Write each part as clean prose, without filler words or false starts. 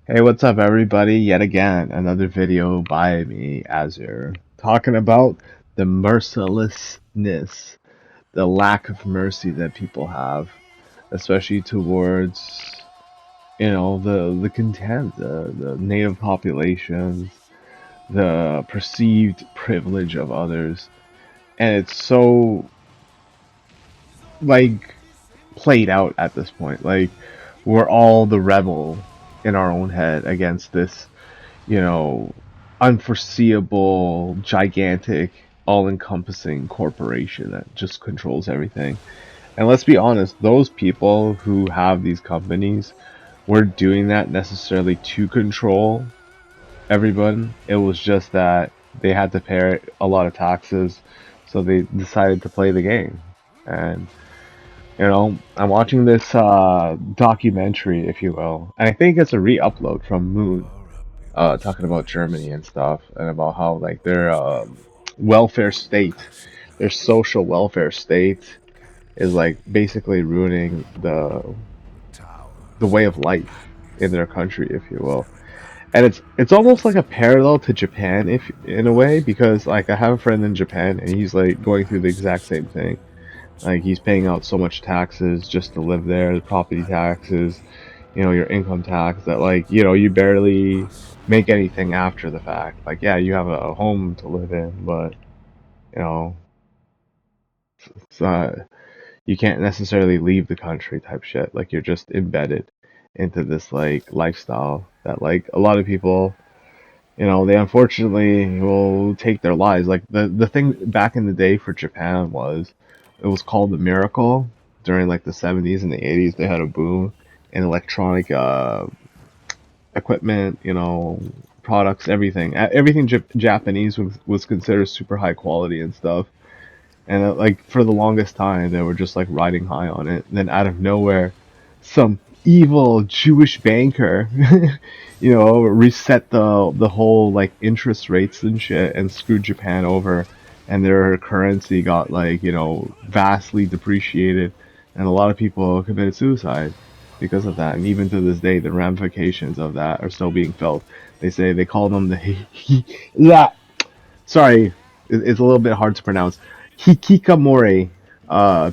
Hey, what's up, everybody? Yet again, another video by me, Azure, talking about the mercilessness, the lack of mercy that people have, especially towards, the content, the native populations, the perceived privilege of others. And it's so, like, played out at this point. Like, we're all the rebel in our own head against this you know, unforeseeable, gigantic, all encompassing corporation that just controls everything. And let's be honest, those people who have these companies were doing that necessarily to control everyone. It was just that they had to pay a lot of taxes, so they decided to play the game. And I'm watching this documentary, if you will, and I think it's a re-upload from Moon, talking about Germany and stuff, and about how like their welfare state, their social welfare state, is like basically ruining the way of life in their country, if you will. And it's almost like a parallel to Japan, if in a way, because like I have a friend in Japan, and he's like going through the exact same thing. Like he's paying out so much taxes just to live there, the property taxes, your income tax, that like, you barely make anything after the fact. Like, yeah, you have a home to live in, but, you know, it's you can't necessarily leave the country type shit. Like, you're just embedded into this, like, lifestyle that, like, a lot of people, they unfortunately will take their lives. Like, the thing back in the day for Japan was, it was called the miracle during, like, the 70s and the 80s. They had a boom in electronic, equipment, products, everything. Everything Japanese was considered super high quality and stuff. And like for the longest time, they were just like riding high on it. And then out of nowhere, some evil Jewish banker, reset the whole like interest rates and shit and screwed Japan over. And their currency got like, vastly depreciated. And a lot of people committed suicide because of that. And even to this day, the ramifications of that are still being felt. They call them the that. Sorry, it's a little bit hard to pronounce. Hikikomori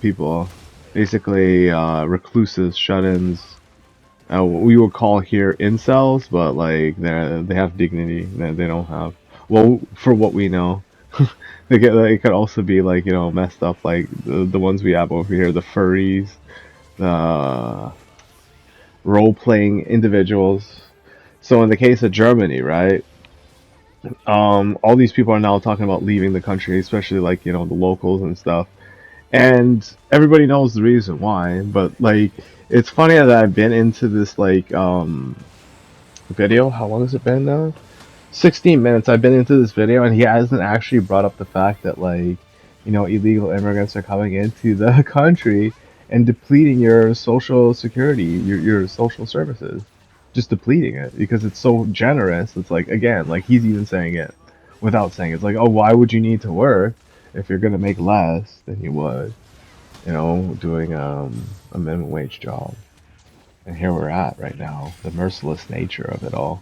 people, basically recluses, shut-ins. What we would call here incels, but like they have dignity that they don't have. Well, for what we know, they could also be like messed up like the ones we have over here, the furries, the role-playing individuals. So in the case of Germany, right? All these people are now talking about leaving the country, especially like the locals and stuff. And everybody knows the reason why, but like it's funny that I've been into this like video. How long has it been now? 16 minutes. I've been into this video, and he hasn't actually brought up the fact that like illegal immigrants are coming into the country and depleting your social security, your social services, just depleting it because it's so generous. It's like, again, like he's even saying it without saying it. It's like, oh, why would you need to work if you're gonna make less than you would, doing a minimum wage job? And here we're at right now, the merciless nature of it all.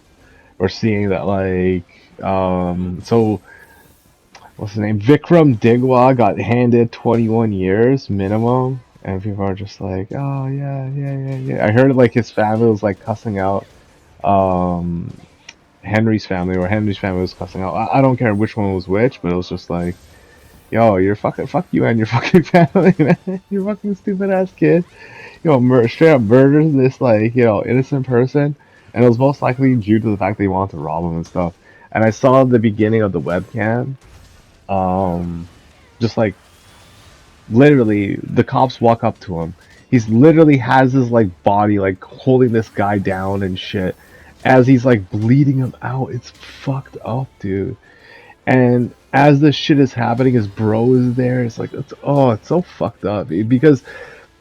We're seeing that like so what's his name? Vikram Digwa got handed 21 years minimum, and people are just like, oh yeah, yeah, yeah, yeah. I heard like his family was like cussing out um Henry's family, or Henry's family was cussing out. I don't care which one was which, but it was just like, yo, you're fucking fuck you and your fucking family, man. You fucking stupid ass kid. Straight up murders this like innocent person, and it was most likely due to the fact that he wanted to rob him and stuff. And I saw the beginning of the webcam, um, just like literally the cops walk up to him. He's literally has his like body like holding this guy down and shit as he's like bleeding him out. It's fucked up, dude. And as this shit is happening, his bro is there. It's like it's so fucked up because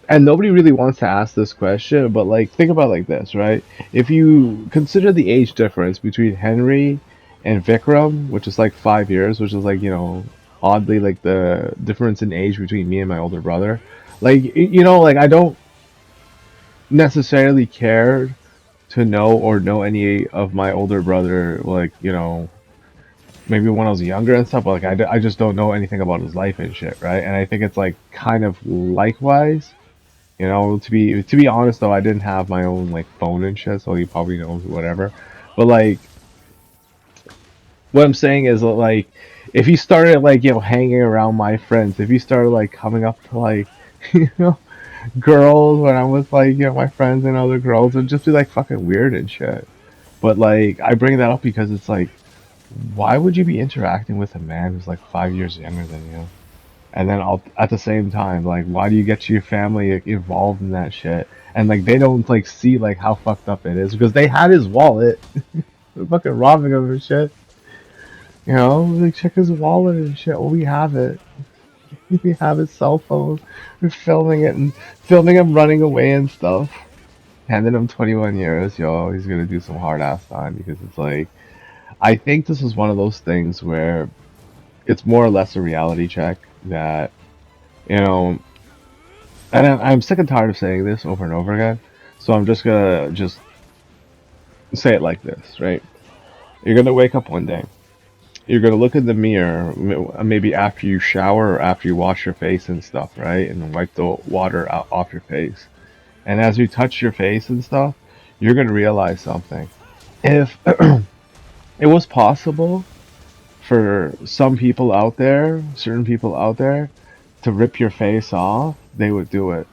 and nobody really wants to ask this question, but like think about it like this, right? If you consider the age difference between Henry and Vikram, which is like 5 years, which is like, oddly like the difference in age between me and my older brother. Like like I don't necessarily care to know or know any of my older brother, like, maybe when I was younger and stuff, but like I just don't know anything about his life and shit, right? And I think it's like kind of likewise, to be honest though, I didn't have my own like phone and shit, so he probably knows whatever. But like what I'm saying is like if he started like hanging around my friends, if he started like coming up to like you know girls when I'm with like my friends and other girls, it'd just be like fucking weird and shit. But like I bring that up because it's like why would you be interacting with a man who's like 5 years younger than you? And then at the same time, like, why do you get your family involved in that shit? And like, they don't like see like how fucked up it is because they had his wallet, they're fucking robbing him and shit. Like check his wallet and shit. Oh, we have it. We have his cell phone. We're filming it and filming him running away and stuff. Handing him 21 years, yo. He's gonna do some hard ass time because it's like I think this is one of those things where it's more or less a reality check that you know and I'm sick and tired of saying this over and over again, so I'm just gonna just say it like this, right? You're gonna wake up one day, you're gonna look in the mirror, maybe after you shower or after you wash your face and stuff, right, and wipe the water out off your face, and as you touch your face and stuff, you're gonna realize something. If it was possible for some people out there, certain people out there, to rip your face off, they would do it.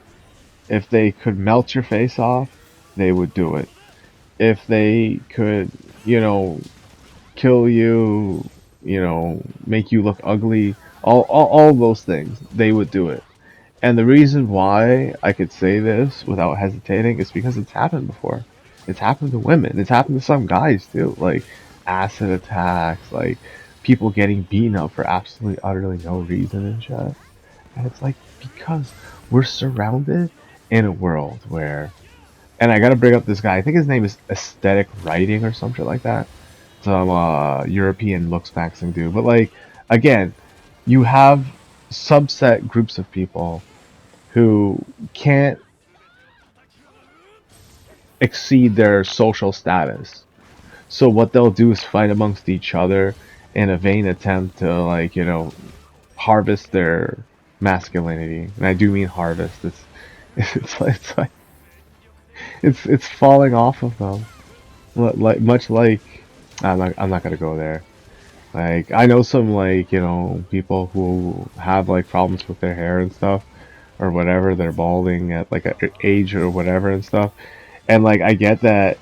If they could melt your face off, they would do it. If they could, you know, kill you, make you look ugly, all those things, they would do it. And the reason why I could say this without hesitating is because it's happened before. It's happened to women. It's happened to some guys too. Like acid attacks, like people getting beaten up for absolutely utterly no reason and shit. And it's like because we're surrounded in a world where, and I gotta bring up this guy. I think his name is Aesthetic Writing or something like that. Some European looks maxing dude. But like again, you have subset groups of people who can't exceed their social status. So what they'll do is fight amongst each other in a vain attempt to like harvest their masculinity, and I do mean harvest. It's like it's falling off of them, like much like I'm not gonna go there. Like I know some like people who have like problems with their hair and stuff or whatever. They're balding at like a age or whatever and stuff, and like I get that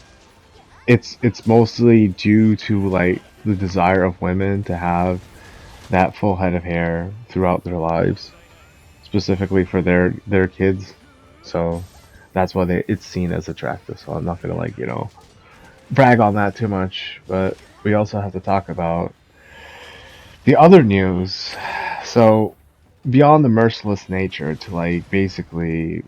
it's mostly due to like the desire of women to have that full head of hair throughout their lives, specifically for their kids. So that's why it's seen as attractive. So I'm not gonna like brag on that too much, but we also have to talk about the other news. So beyond the merciless nature to like basically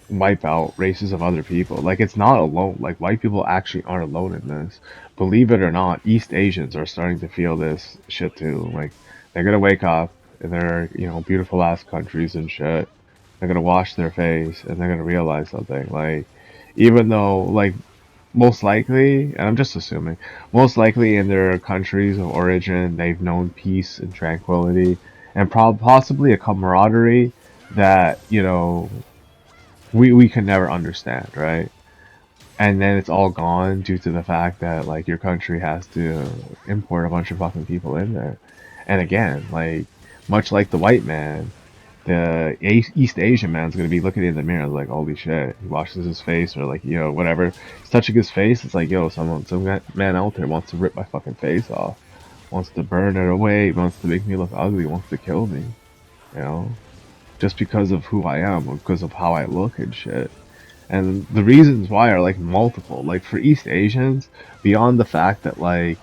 wipe out races of other people, like it's not alone. Like white people actually aren't alone in this. Believe it or not, East Asians are starting to feel this shit too. Like they're gonna wake up in their beautiful ass countries and shit. They're gonna wash their face and they're gonna realize something. Like even though like most likely, and I'm just assuming, most likely in their countries of origin, they've known peace and tranquility, and possibly a camaraderie that we can never understand, right? And then it's all gone due to the fact that like your country has to import a bunch of fucking people in there. And again, like much like the white man, the East Asian man's gonna be looking in the mirror like, holy shit. He washes his face or like whatever. He's touching his face. It's like some man out there wants to rip my fucking face off, wants to burn it away, wants to make me look ugly, wants to kill me. You know, just because of who I am or because of how I look and shit. And the reasons why are like multiple. Like for East Asians, beyond the fact that like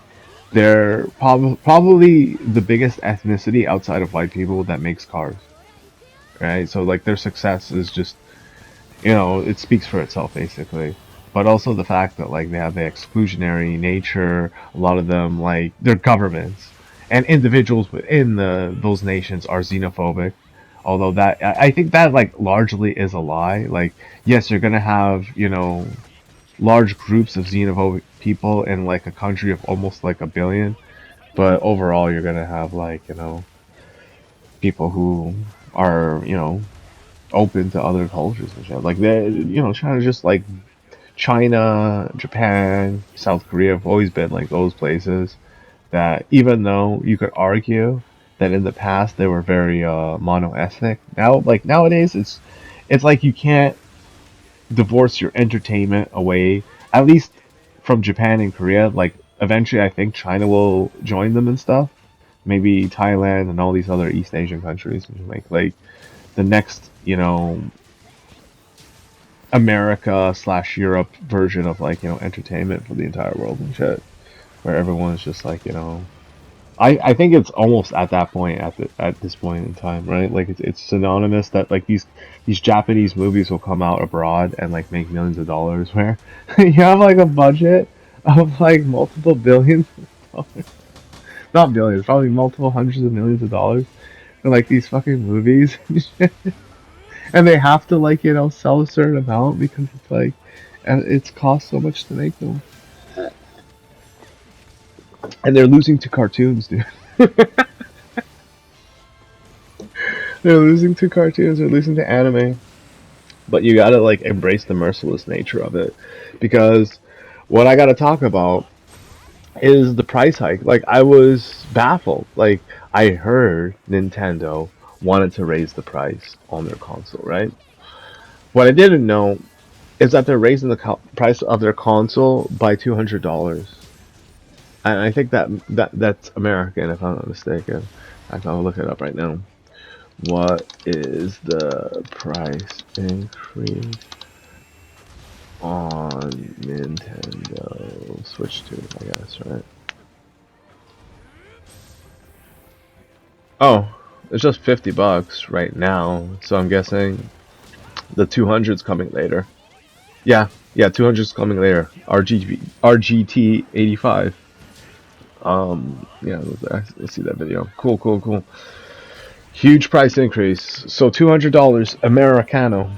they're probably the biggest ethnicity outside of white people that makes cars, right? So like their success is just it speaks for itself basically. But also the fact that like they have the exclusionary nature. A lot of them like their governments and individuals within those nations are xenophobic. Although I think that like largely is a lie. Like yes, you're gonna have large groups of xenophobic people in like a country of almost like a billion. But overall, you're gonna have like people who are open to other cultures and shit. Like they China just like China, Japan, South Korea have always been like those places that even though you could argue that in the past they were very monoethnic, now like nowadays it's like you can't divorce your entertainment away, at least from Japan and Korea. Like eventually I think China will join them and stuff. Maybe Thailand and all these other East Asian countries which make like the next, America slash Europe version of like, entertainment for the entire world and shit. Where everyone's just like, I think it's almost at that point at this point in time, right? Like it's synonymous that like these Japanese movies will come out abroad and like make millions of dollars where you have like a budget of like multiple billions of dollars. Not billions, probably multiple hundreds of millions of dollars for like these fucking movies. And they have to like, sell a certain amount because it's like and it's cost so much to make them. And they're losing to cartoons, dude. They're losing to cartoons, they're losing to anime. But you gotta like embrace the merciless nature of it. Because what I gotta talk about is the price hike. Like I was baffled. Like I heard Nintendo wanted to raise the price on their console, right? What I didn't know is that they're raising the price of their console by $200. And I think that's American, if I'm not mistaken. I'll look it up right now. What is the price increase on Nintendo Switch 2, I guess, right? Oh, it's just $50 right now, so I'm guessing the 200's coming later. Yeah, yeah, 200's coming later. RGT 85. Yeah, let's see that video. Cool, cool, cool. Huge price increase. So $200 Americano.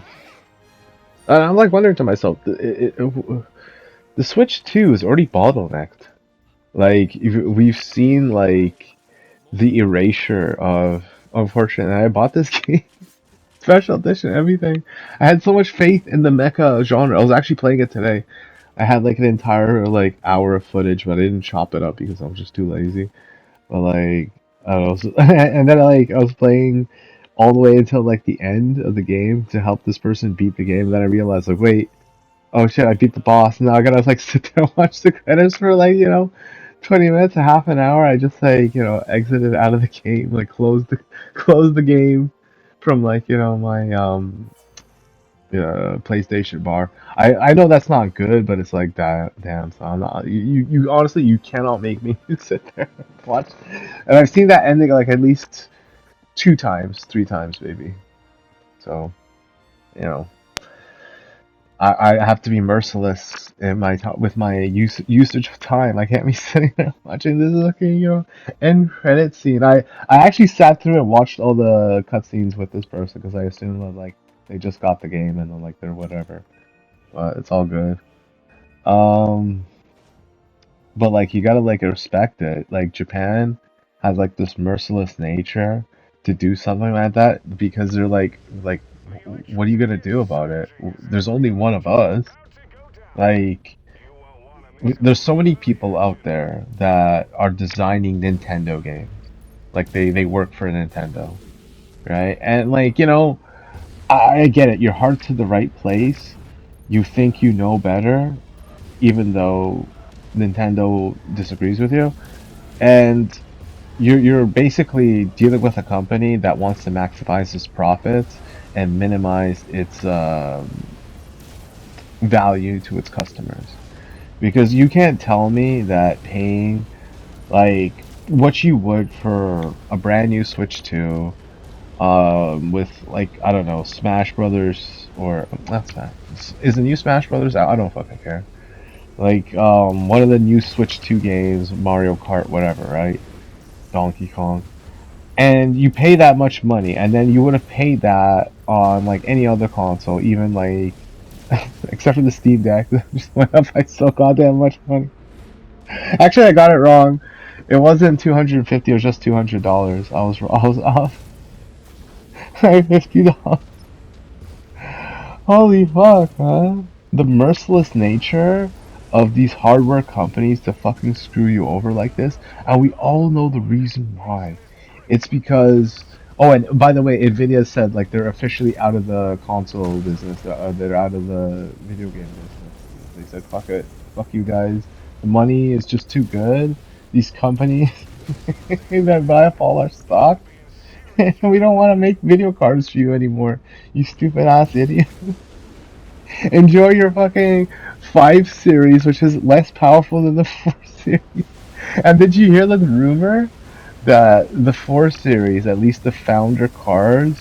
And I'm like wondering to myself, the Switch 2 is already bottlenecked. Like we've seen like the erasure of unfortunately I bought this game special edition everything. I had so much faith in the mecha genre. I was actually playing it today. I had like an entire like hour of footage, but I didn't chop it up because I was just too lazy. But like I was, and then like I was playing all the way until like the end of the game to help this person beat the game. And then I realized like, wait, oh shit, I beat the boss. Now I gotta like sit there and watch the credits for like 20 minutes, a half an hour. I just like exited out of the game, like closed the game from like my PlayStation bar. I know that's not good, but it's like that. Damn, so I'm not. You honestly you cannot make me sit there and watch. And I've seen that ending like at least two times, three times maybe. So you know. I have to be merciless in my with my usage of time. I can't be sitting there watching this fucking end credit scene. I actually sat through and watched all the cutscenes with this person because I assumed that like they just got the game and then like they're whatever. But it's all good. Um, but like you gotta like respect it. Like Japan has like this merciless nature to do something like that because they're like what are you gonna do about it? There's only one of us. Like there's so many people out there that are designing Nintendo games. Like they work for Nintendo, right? And like, I get it. Your heart's to the right place. You think you know better, even though Nintendo disagrees with you. And you're basically dealing with a company that wants to maximize its profits and minimize its value to its customers. Because you can't tell me that paying like what you would for a brand new Switch 2 with like I don't know Smash Brothers or not Smash is the new Smash Brothers out? I don't fucking care. Like one of the new Switch 2 games, Mario Kart, whatever, right? Donkey Kong. And you pay that much money, and then you would have paid that on like any other console, even like Except for the Steam Deck, that just went up by so goddamn much money. Actually, I got it wrong. It wasn't 250. It was just $200. I was off by $50. Holy fuck, man. The merciless nature of these hardware companies to fucking screw you over like this, and we all know the reason why. It's because. Oh, and by the way, Nvidia said like they're officially out of the console business. They're out of the video game business. They said, "Fuck it, fuck you guys. The money is just too good. These companies that buy up all our stock, and we don't want to make video cards for you anymore. You stupid ass idiot." Enjoy your fucking 5 series, which is less powerful than the 4 series. And did you hear the rumor that the 4 series, at least the founder cards,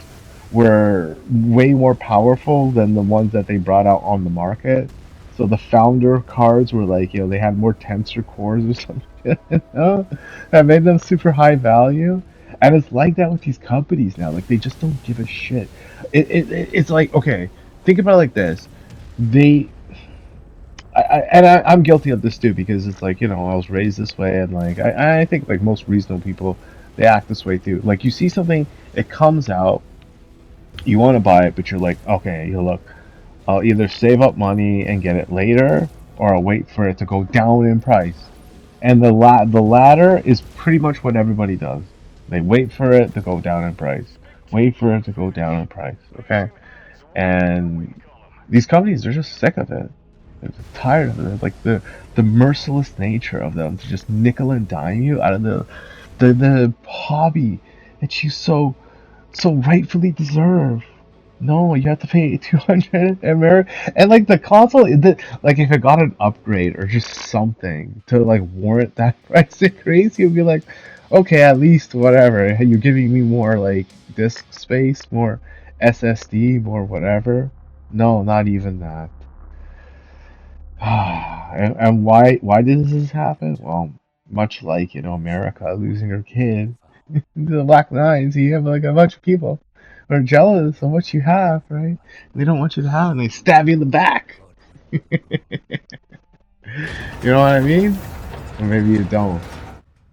were way more powerful than the ones that they brought out on the market? So the founder cards were like, they had more tensor cores or something, that made them super high value. And it's like that with these companies now. Like, they just don't give a shit. It's like, okay, think about it like this. They I'm guilty of this too because it's like I was raised this way and like I think like most reasonable people they act this way too. Like you see something, it comes out, you want to buy it, but you're like, okay, look, I'll either save up money and get it later, or I'll wait for it to go down in price. And the latter is pretty much what everybody does. They wait for it to go down in price. Wait for it to go down in price. Okay, and these companies are just sick of it. They're just tired of it. Like the merciless nature of them to just nickel and dime you out of the hobby that you so rightfully deserve. No, you have to pay 200 American, and like the console, like if it got an upgrade or just something to like warrant that price increase, you'd be like, okay, at least whatever. You're giving me more like disk space, more SSD, more whatever. No, not even that. And why did this happen? Well, much like America losing her kid the Black Nines, you have like a bunch of people who are jealous of what you have, right? They don't want you to have, and they stab you in the back. You know what I mean? Or maybe you don't.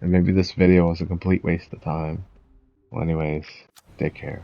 And maybe this video was a complete waste of time. Well, anyways, take care.